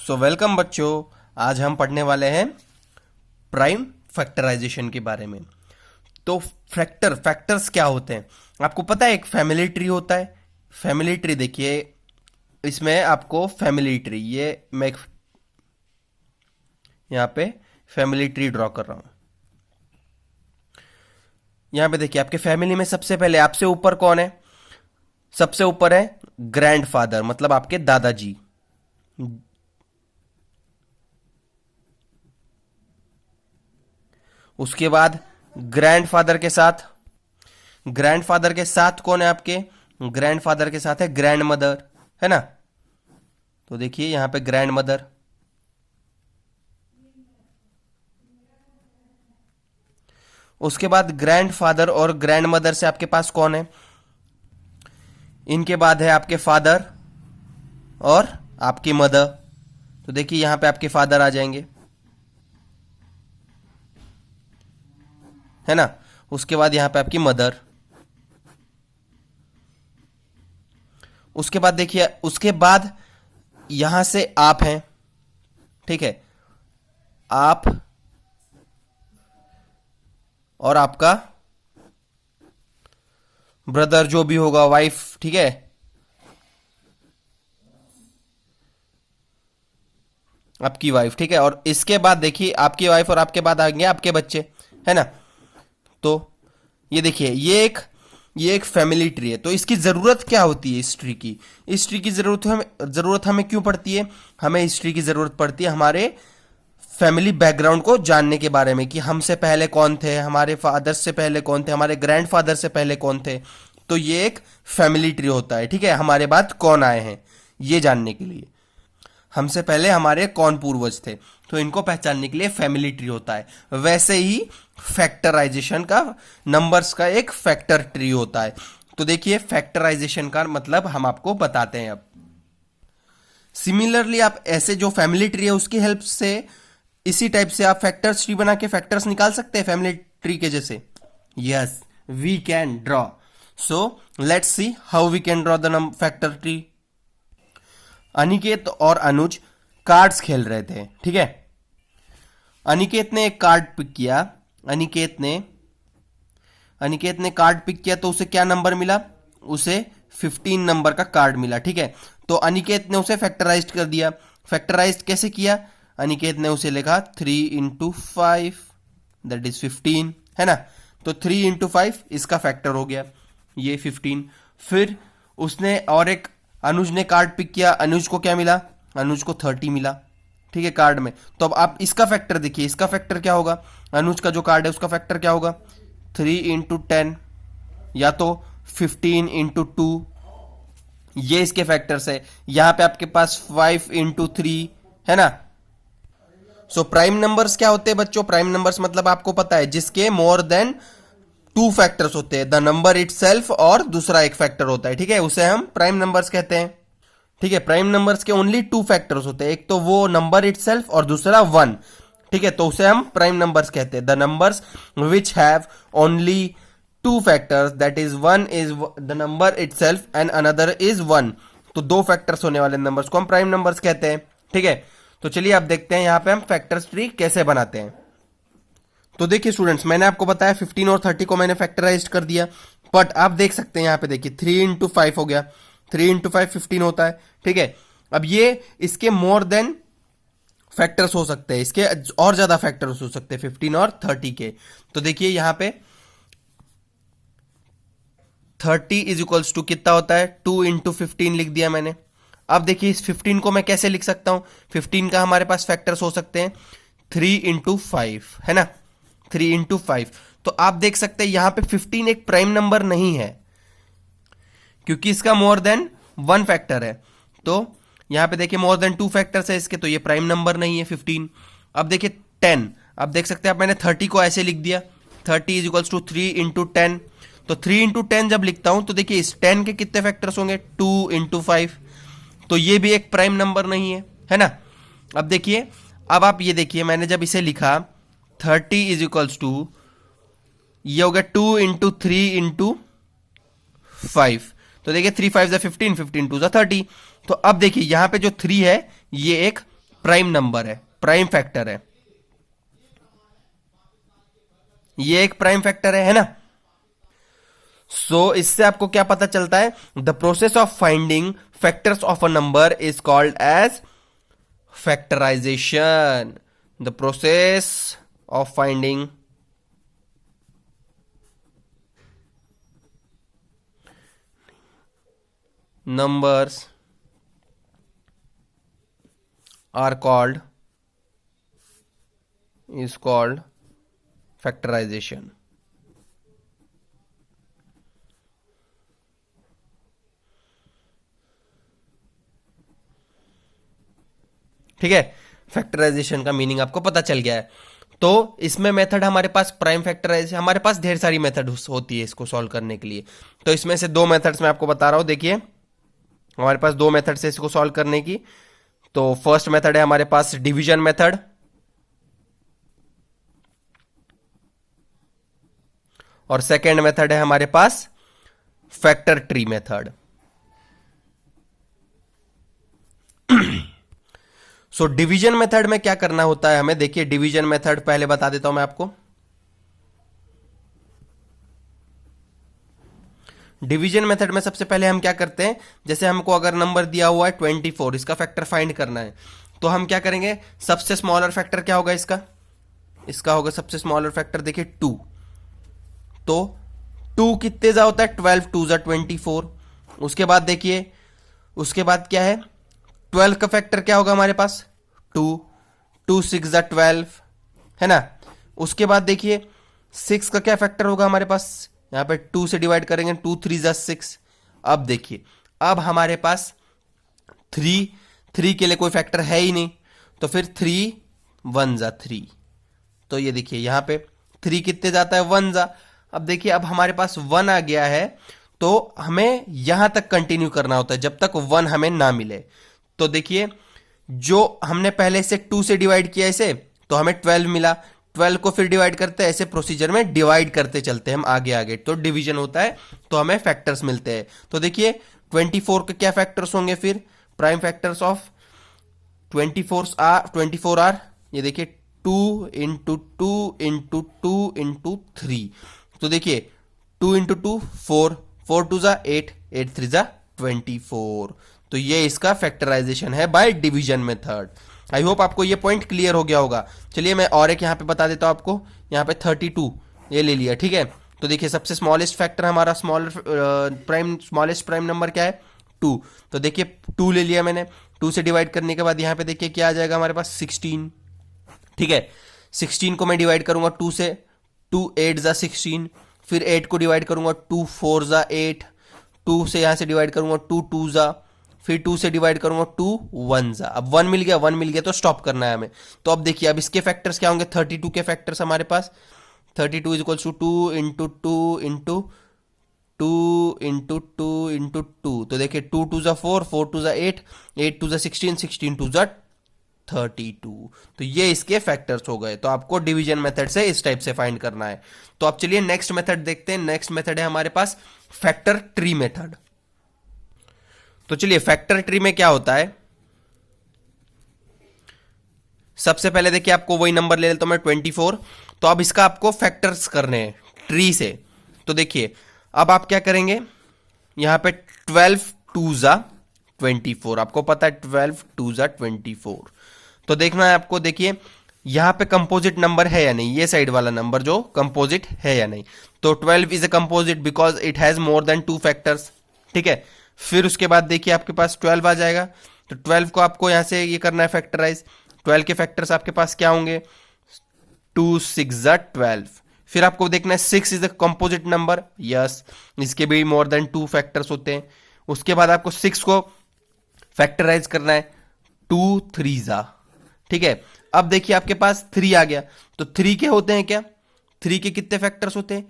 So welcome बच्चों। आज हम पढ़ने वाले हैं प्राइम फैक्टराइजेशन के बारे में। तो फैक्टर्स क्या होते हैं आपको पता है? एक फैमिली ट्री होता है। फैमिली ट्री देखिए, इसमें आपको फैमिली ट्री, ये मैं यहाँ पे फैमिली ट्री ड्रॉ कर रहा हूँ। यहाँ पे देखिए, आपके फैमिली में सबसे पहले आपसे ऊपर कौन है? सबसे ऊपर है ग्रैंडफादर, मतलब आपके दादाजी। उसके बाद ग्रैंडफादर के साथ कौन है आपके? ग्रैंडफादर के साथ है ग्रैंड मदर, है ना? तो देखिए यहां पे ग्रैंड मदर। उसके बाद ग्रैंडफादर और ग्रैंड मदर से आपके पास कौन है? इनके बाद है आपके फादर और आपकी मदर। तो देखिए यहां पे आपके फादर आ जाएंगे, है ना? उसके बाद यहां पे आपकी मदर। उसके बाद देखिए, उसके बाद यहां से आप हैं, ठीक है? आप और आपका ब्रदर जो भी होगा, वाइफ, ठीक है? आपकी वाइफ, ठीक है? और इसके बाद देखिए आपकी वाइफ और आपके बाद आएंगे आपके बच्चे, है ना? तो ये देखिए, ये एक फैमिली ट्री है। तो इसकी जरूरत क्या होती है इस ट्री की? इस ट्री की जरूरत हमें क्यों पड़ती है? हमें इस ट्री की जरूरत पड़ती है हमारे फैमिली बैकग्राउंड को जानने के बारे में, कि हमसे पहले कौन थे, हमारे फादर से पहले कौन थे, हमारे ग्रैंडफादर से पहले कौन थे। तो ये एक फैमिली ट्री होता है, ठीक है? हमारे बाद कौन आए हैं ये जानने के लिए, हमसे पहले हमारे कौन पूर्वज थे, तो इनको पहचानने के लिए फैमिली ट्री होता है। वैसे ही फैक्टराइजेशन का, नंबर्स का एक फैक्टर ट्री होता है। तो देखिए फैक्टराइजेशन का मतलब हम आपको बताते हैं अब। सिमिलरली आप ऐसे जो फैमिली ट्री है उसकी हेल्प से, इसी टाइप से आप फैक्टर्स ट्री बना के फैक्टर्स निकाल सकते हैं फैमिली ट्री के जैसे। Yes, we can draw. So let's see how we can draw the factor tree. Aniket और अनुज कार्ड्स खेल रहे थे, ठीक है? अनिकेत ने एक कार्ड पिक किया। अनिकेत ने कार्ड पिक किया, तो उसे क्या नंबर मिला? उसे 15 नंबर का कार्ड मिला, ठीक है? तो अनिकेत ने उसे फैक्टराइज कर दिया। फैक्टराइज कैसे किया? अनिकेत ने उसे लिखा 3 इंटू 5 दैट इज 15, है ना? तो 3 इंटू 5 इसका फैक्टर हो गया, ये 15। फिर उसने और एक अनुज ने कार्ड पिक किया। अनुज को क्या मिला? अनुज को 30 मिला, ठीक है, कार्ड में। तो अब आप इसका फैक्टर देखिए, इसका फैक्टर क्या होगा? अनुज का जो कार्ड है उसका फैक्टर क्या होगा? 3 इंटू 10 या तो 15 इंटू 2, ये इसके फैक्टर्स है। यहां पे आपके पास 5 इंटू 3, है ना? सो प्राइम नंबर्स क्या होते हैं बच्चों? प्राइम नंबर्स मतलब आपको पता है जिसके मोर देन 2 फैक्टर्स होते हैं, द नंबर इटसेल्फ और दूसरा एक फैक्टर होता है, ठीक है? उसे हम प्राइम नंबर्स कहते हैं, ठीक है? प्राइम नंबर्स के ओनली 2 फैक्टर्स होते हैं, एक तो वो नंबर इटसेल्फ और दूसरा 1, ठीक है? तो उसे हम प्राइम नंबर्स कहते हैं। The numbers which have only 2 factors, that is 1 is the number itself and another is 1। तो 2 फैक्टर्स होने वाले नंबर्स को हम प्राइम नंबर्स कहते हैं, ठीक है? तो चलिए आप देखते हैं यहां पे हम फैक्टर्स ट्री कैसे बनाते हैं। तो देखिए स्टूडेंट्स, मैंने आपको बताया 15 और 30 को मैंने फैक्टराइज कर दिया, बट आप देख सकते हैं यहां पे देखिए 3 इंटू 5 हो गया। 3 इंटू 5 15 होता है, ठीक है? अब ये इसके मोर देन फैक्टर्स हो सकते हैं, इसके और ज्यादा फैक्टर्स हो सकते हैं 15 और 30 के। तो देखिए यहां पे 30 इज इक्वल्स टू कितना होता है? 2 इंटू 15 लिख दिया मैंने। अब देखिए इस 15 को मैं कैसे लिख सकता हूं? 15 का हमारे पास फैक्टर्स हो सकते हैं 3 इंटू 5, है ना? 3 इंटू 5। तो आप देख सकते हैं यहां पे 15 एक प्राइम नंबर नहीं है, क्योंकि इसका मोर देन 1 फैक्टर है। तो यहां पे देखिए मोर देन 2 फैक्टर्स है इसके, तो ये प्राइम नंबर नहीं है 15। अब देखिए 10, अब देख सकते हैं आप, मैंने 30 को ऐसे लिख दिया, 30 इज इक्वल्स टू 3 इंटू 10। तो 3 इंटू 10 जब लिखता हूं तो देखिए इस 10 के कितने फैक्टर्स होंगे? 2 इंटू 5। तो ये भी एक प्राइम नंबर नहीं है ना? अब देखिए, अब आप ये देखिए, मैंने जब इसे लिखा 30 इज इक्वल्स टू, ये हो गया 2 इंटू 3 इंटू 5। तो देखिए 3 5 15, 15 2 30। तो अब देखिए यहां पे जो 3 है ये एक प्राइम नंबर है, प्राइम फैक्टर है, ये एक प्राइम फैक्टर है ना। इससे आपको क्या पता चलता है, the process of finding factors of a number is called as factorization. The process of finding numbers are called is called factorization। ठीक है, फैक्टराइजेशन का मीनिंग आपको पता चल गया है। तो इसमें मेथड हमारे पास प्राइम फैक्टराइजेशन, हमारे पास ढेर सारी मेथड होती है इसको सॉल्व करने के लिए। तो इसमें से दो मेथड्स मैं आपको बता रहा हूं, देखिए हमारे पास दो मेथड से इसको सॉल्व करने की। तो फर्स्ट मेथड है हमारे पास डिवीजन मेथड, और सेकेंड मेथड है हमारे पास factor tree method. So division method में क्या करना होता है हमें, देखिए डिवीजन मेथड पहले बता देता हूं मैं आपको। डिवीजन मेथड में सबसे पहले हम क्या करते हैं, जैसे हमको अगर नंबर दिया हुआ है 24, इसका फैक्टर फाइंड करना है, तो हम क्या करेंगे, सबसे स्मॉलर फैक्टर क्या होगा इसका, इसका होगा सबसे स्मॉलर फैक्टर देखिए 2। तो 2 कितने जा होता है, 12 2 जा 24। उसके बाद देखिए, उसके बाद क्या है, 12 का फैक्टर क्या होगा हमारे पास 2, 2 6 जा 12 है ना। उसके बाद देखिए 6 का क्या फैक्टर होगा हमारे पास, यहां पे 2 से डिवाइड करेंगे, 2 3 जा 6। अब देखिए, अब हमारे पास 3 के लिए कोई फैक्टर है ही नहीं, तो फिर 3 1 जा 3। तो ये देखिए यहां पे 3 कितने जाता है 1 जा। अब देखिए अब हमारे पास 1 आ गया है, तो हमें यहां तक कंटिन्यू करना होता है जब तक 1 हमें ना मिले। तो देखिए जो हमने पहले से 2 से डिवाइड किया इसे, तो हमें 12 मिला, 12 को फिर डिवाइड करते हैं, ऐसे प्रोसीजर में डिवाइड करते चलते हैं हम आगे आगे, तो डिवीजन होता है, तो हमें फैक्टर्स मिलते हैं। तो देखिए 24 के क्या फैक्टर्स होंगे, फिर प्राइम फैक्टर्स ऑफ 24 आर, ये देखिए 2 इंटू 2 इंटू 2 इंटू 3। तो देखिए 2 इंटू 2 4, 4 2 जा 8, 8 3 जा 24। तो ये इसका फैक्टराइजेशन है by division method. I hope आपको ये पॉइंट क्लियर हो गया होगा। चलिए मैं और एक यहाँ पे बता देता हूँ आपको, यहाँ पे 32 ये ले लिया, ठीक है। तो देखिए सबसे स्मॉलेस्ट फैक्टर हमारा स्मॉलेस्ट प्राइम नंबर क्या है 2। तो देखिए 2 ले लिया मैंने, 2 से डिवाइड करने के बाद यहाँ पे देखिए क्या आ जाएगा हमारे पास 16, ठीक है। 16 को मैं डिवाइड करूंगा 2 से, 2 8 जा 16, फिर 8 को डिवाइड करूंगा 2 4 जा 8, 2 से यहां से डिवाइड करूंगा 2 2 जा, फिर 2 से डिवाइड करूंगा 2 1 जा। अब 1 मिल गया, 1 मिल गया तो स्टॉप करना है हमें। तो अब देखिए अब इसके फैक्टर्स क्या होंगे, 32 के फैक्टर्स हमारे पास 32 is equals to 2 into 2 into 2 into 2 into 2। तो देखिए 2 2 जा 4, 4 2 जा 8, 8 2 जा 16, 16 2 जा 32। तो ये इसके फैक्टर्स हो गए। तो आपको डिवीजन मेथड से इस टाइप से फाइंड करना है। तो अब चलिए नेक्स्ट मेथड देखते हैं। नेक्स्ट मेथड है हमारे पास फैक्टर ट्री मेथड। तो चलिए फैक्टर ट्री में क्या होता है, सबसे पहले देखिए आपको वही नंबर ले लेता हूं मैं 24। तो अब इसका आपको फैक्टर्स करने हैं ट्री से। तो देखिए अब आप क्या करेंगे, यहां पे 12 2 जा 24, आपको पता है 12 2 जा 24। तो देखना है आपको, देखिए यहां पे कंपोजिट नंबर है या नहीं, ये साइड वाला नंबर जो कंपोजिट है या नहीं। तो 12 is a composite because it has more than 2 factors, ठीक है। फिर उसके बाद देखिए आपके पास 12 आ जाएगा। तो 12 को आपको यहां से ये करना है फैक्टराइज। 12 के फैक्टर्स आपके पास क्या होंगे, 2 6 जा 12। फिर आपको देखना है 6 is a composite number, yes, इसके भी मोर देन 2 फैक्टर्स होते हैं। उसके बाद आपको 6 को फैक्टराइज करना है, 2 3 जा, ठीक है। अब देखिए आपके पास 3 आ गया। तो 3 के होते हैं क्या, 3 के कितने फैक्टर्स होते हैं,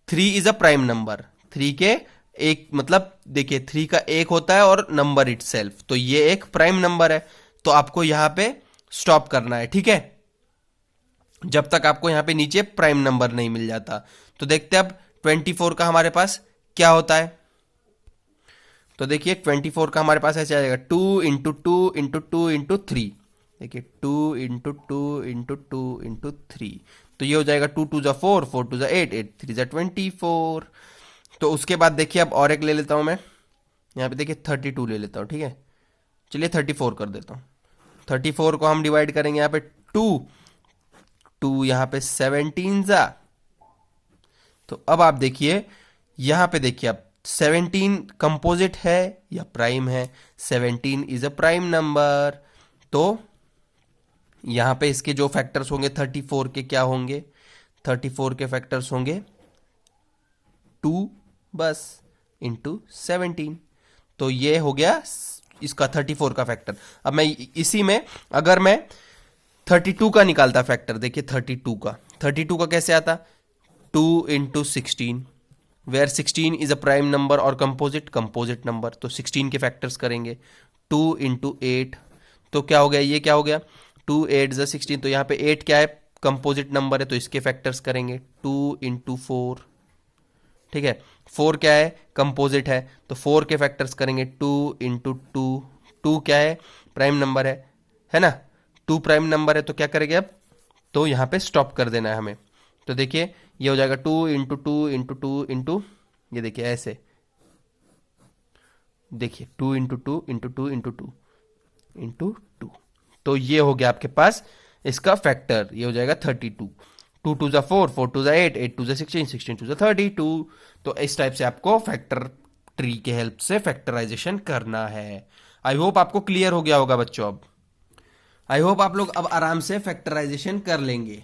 3 इज अ प्राइम नंबर, 3 के एक मतलब देखिए 3 का एक होता है और नंबर इटसेल्फ, तो ये एक प्राइम नंबर है। तो आपको यहां पे स्टॉप करना है, ठीक है, जब तक आपको यहां पे नीचे प्राइम नंबर नहीं मिल जाता। तो देखते हैं अब 24 का हमारे पास क्या होता है। तो देखिए 24 का हमारे पास ऐसे आ जाएगा 2 इंटू 2 इंटू 2 इंटू 3। देखिए 2 × 2 × 2 × 3, तो ये हो जाएगा 2 × 2 = 4, 4 × 2 = 8, 8 × 3 = 24। तो उसके बाद देखिए अब और एक ले लेता हूँ मैं, यहाँ पे देखिए 32 ले लेता हूँ, ठीक है। चलिए 34 कर देता हूँ। 34 को हम डिवाइड करेंगे यहाँ पे 2, 2 यहाँ पे 17 जा। तो अब आप देखिए यहाँ पे देखिए आप 17 कंपोजिट है या प्राइम है, 17 इज अ प्राइम नंबर। तो यहाँ पे इसके जो फैक्टर्स होंगे 34 के क्या होंगे, 34 के फैक्टर्स होंगे 2 बस इंटू 17। तो ये हो गया इसका 34 का फैक्टर। अब मैं इसी में अगर मैं 32 का निकालता फैक्टर, देखिए 32 का कैसे आता, 2 × 16, where 16 is a prime number और कंपोजिट नंबर, तो 16 के फैक्टर्स करेंगे। 2 × 8, तो क्या हो गया, ये क्या हो गया, 2 8 = 16, तो यहाँ पे 8 क्या है, कंपोजिट नंबर है, तो इसके फैक्टर्स करेंगे 2 × 4, ठीक है। 4 क्या है, कंपोजिट है, तो 4 के फैक्टर्स करेंगे 2 × 2, 2 क्या है, प्राइम नंबर है ना, 2 प्राइम नंबर है, तो क्या करेंगे अब, तो यहाँ पे स्टॉप कर देना है हमें। तो देखिए ये हो जाएगा 2 × 2 × 2 × ये देखिए ऐसे, देखिए 2 × 2 × 2 × 2 × 2, तो ये हो गया आपके पास इसका फैक्टर, ये हो जाएगा 32। 2 2 = 4, 4 2 = 8, 8 2 = 16, 16 2 = 32। तो इस टाइप से आपको फैक्टर ट्री के हेल्प से फैक्टराइजेशन करना है। आई होप आपको क्लियर हो गया होगा बच्चों। अब आई होप आप लोग अब आराम से फैक्टराइजेशन कर लेंगे।